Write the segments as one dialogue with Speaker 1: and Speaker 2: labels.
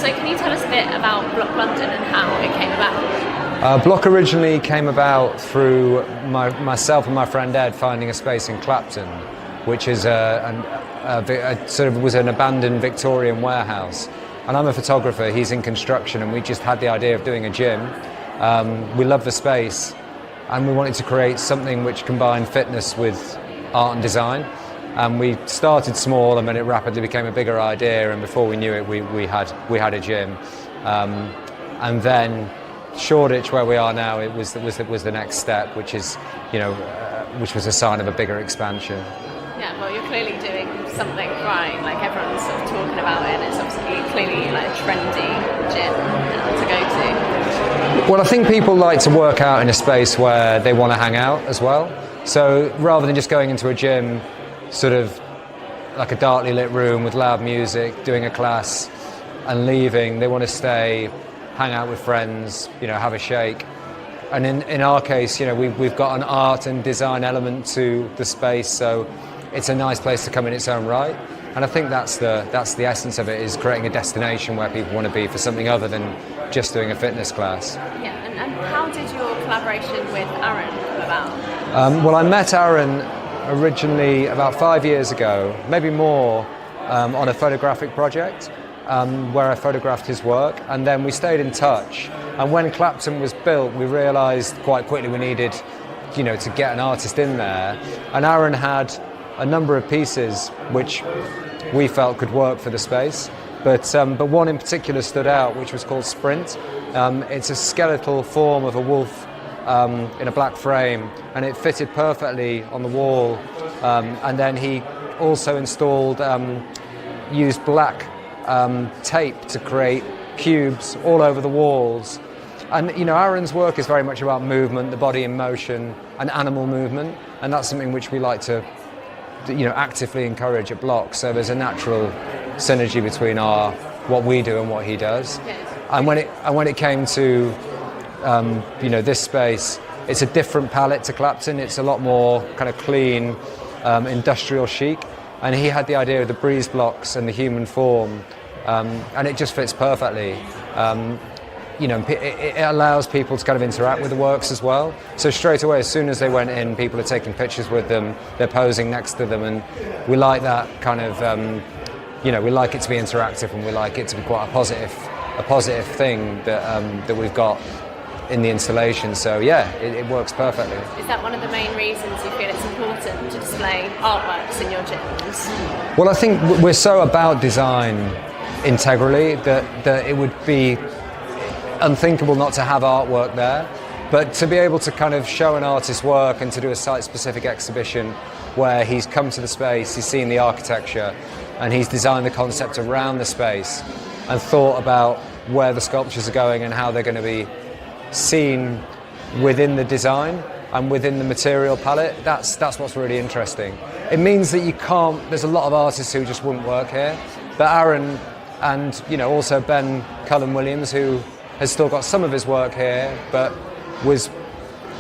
Speaker 1: So can you tell us a bit about BLOK London and how it came about?
Speaker 2: BLOK originally came about through myself and my friend Ed finding a space in Clapton, which is sort of was an abandoned Victorian warehouse. And I'm a photographer, he's in construction, and we just had the idea of doing a gym. We love the space, and we wanted to create something which combined fitness with art and design. And we started small, and then it rapidly became a bigger idea, and before we knew it, we had a gym. And then Shoreditch, where we are now, it was the next step, which is, which was a sign of a bigger expansion.
Speaker 1: Yeah, well, you're clearly doing something right. Like everyone's sort of talking about it, and it's obviously clearly like a trendy gym to go to.
Speaker 2: Well, I think people like to work out in a space where they want to hang out as well. So rather than just going into a gym, sort of like a darkly lit room with loud music, doing a class and leaving, they want to stay, hang out with friends, have a shake. And in our case, we've got an art and design element to the space, so it's a nice place to come in its own right. And I think that's the essence of it, is creating a destination where people want to be for something other than just doing a fitness class.
Speaker 1: Yeah, and how did your collaboration with Arran come about?
Speaker 2: Well, I met Arran originally about 5 years ago, maybe more, on a photographic project where I photographed his work, and then we stayed in touch. And when Clapton was built, we realised quite quickly we needed, to get an artist in there. And Arran had a number of pieces which we felt could work for the space, but one in particular stood out, which was called Sprint. It's a skeletal form of a wolf in a black frame, and it fitted perfectly on the wall. And then he also installed, used black tape to create cubes all over the walls. And Arran's work is very much about movement, the body in motion, and animal movement, and that's something which we like to actively encourage at BLOK. So there's a natural synergy between what we do and what he does. And when it came to this space, it's a different palette to Clapton. It's a lot more kind of clean, industrial chic. And he had the idea of the breeze blocks and the human form, and it just fits perfectly. It allows people to kind of interact with the works as well. So straight away, as soon as they went in, people are taking pictures with them, they're posing next to them, and we like that kind of, we like it to be interactive, and we like it to be quite a positive thing that we've got in the installation. So yeah, it works perfectly.
Speaker 1: Is that one of the main reasons you feel it's important to display artworks in your gyms?
Speaker 2: Well, I think we're so about design integrally that it would be unthinkable not to have artwork there. But to be able to kind of show an artist's work and to do a site-specific exhibition where he's come to the space, he's seen the architecture, and he's designed the concept around the space and thought about where the sculptures are going and how they're going to be seen within the design and within the material palette, that's what's really interesting. It means that there's a lot of artists who just wouldn't work here, but Arran and also Ben Cullen-Williams, who has still got some of his work here, but was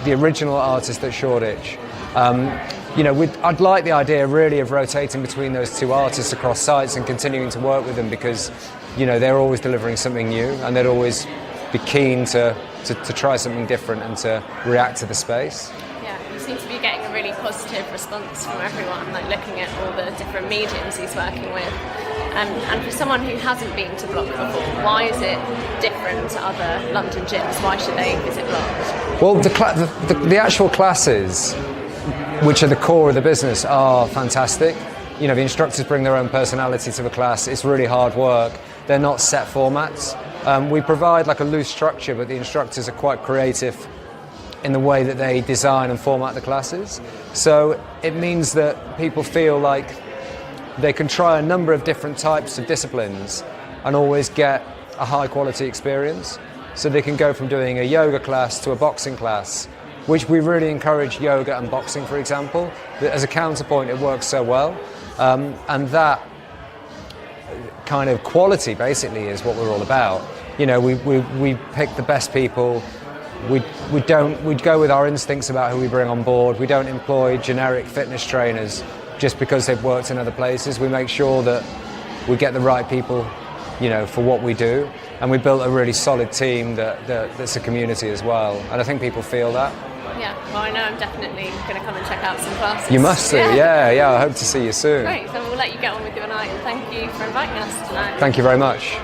Speaker 2: the original artist at Shoreditch. I'd like the idea really of rotating between those two artists across sites and continuing to work with them, because they're always delivering something new, and they'd always be keen to try something different and to react to the space.
Speaker 1: Yeah, you seem to be getting a really positive response from everyone, like looking at all the different mediums he's working with. And for someone who hasn't been to BLOK before, why is it different to other London gyms? Why should they visit BLOK?
Speaker 2: Well, the actual classes, which are the core of the business, are fantastic. The instructors bring their own personality to the class. It's really hard work. They're not set formats. We provide like a loose structure, but the instructors are quite creative in the way that they design and format the classes. So it means that people feel like they can try a number of different types of disciplines and always get a high quality experience. So they can go from doing a yoga class to a boxing class, which we really encourage yoga and boxing, for example. As a counterpoint, it works so well. And that kind of quality basically is what we're all about. We pick the best people. We go with our instincts about who we bring on board. We don't employ generic fitness trainers just because they've worked in other places. We make sure that we get the right people for what we do. And we built a really solid team that's a community as well. And I think people feel that.
Speaker 1: Yeah, well, I know I'm definitely going to come and check out some classes.
Speaker 2: You must do, yeah. I hope to see you soon.
Speaker 1: Great, so we'll let you get on with your night, and thank you for inviting us tonight.
Speaker 2: Thank you very much.